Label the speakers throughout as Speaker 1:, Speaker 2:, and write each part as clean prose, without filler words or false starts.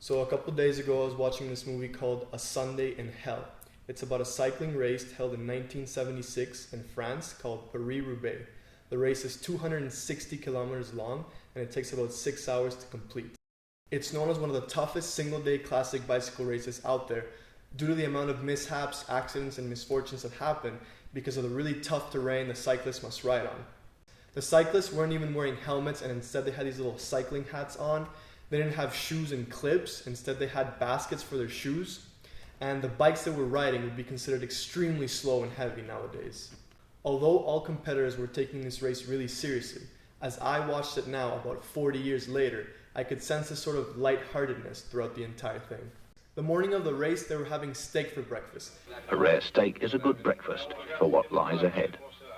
Speaker 1: So a couple days ago, I was watching this movie called A Sunday in Hell. It's about a cycling race held in 1976 in France called paris-roubaix. The race is 260 kilometers long and it takes about 6 hours to complete. It's known as one of the toughest single-day classic bicycle races out there due to the amount of mishaps, accidents, and misfortunes that happen because of the really tough terrain the cyclists must ride on. The cyclists weren't even wearing helmets, and instead they had these little cycling hats on. They didn't have shoes and clips. Instead they had baskets for their shoes. And the bikes they were riding would be considered extremely slow and heavy nowadays. Although all competitors were taking this race really seriously, as I watched it now about 40 years later, I could sense a sort of lightheartedness throughout the entire thing. The morning of the race, they were having steak for breakfast.
Speaker 2: A rare steak is a good breakfast for what lies ahead.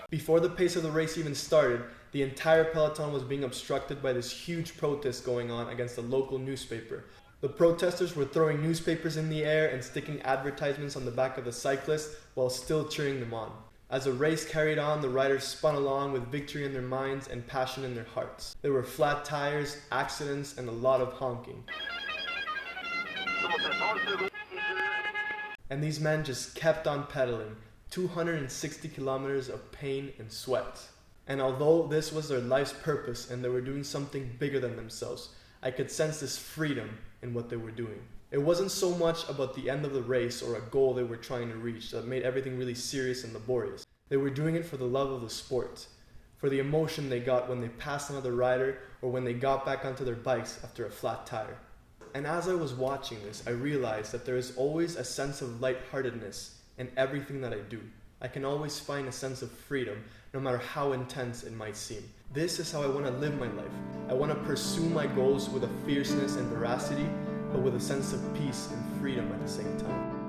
Speaker 1: Before the pace of the race even started, the entire peloton was being obstructed by this huge protest going on against a local newspaper. The protesters were throwing newspapers in the air and sticking advertisements on the back of the cyclists while still cheering them on. As the race carried on, the riders spun along with victory in their minds and passion in their hearts. There were flat tires, accidents, and a lot of honking. And these men just kept on pedaling, 260 kilometers of pain and sweat. And although this was their life's purpose and they were doing something bigger than themselves, I could sense this freedom in what they were doing. It wasn't so much about the end of the race or a goal they were trying to reach that made everything really serious and laborious. They were doing it for the love of the sport, for the emotion they got when they passed another rider or when they got back onto their bikes after a flat tire. And as I was watching this, I realized that there is always a sense of lightheartedness in everything that I do. I can always find a sense of freedom, no matter how intense it might seem. This is how I want to live my life. I want to pursue my goals with a fierceness and veracity, but with a sense of peace and freedom at the same time.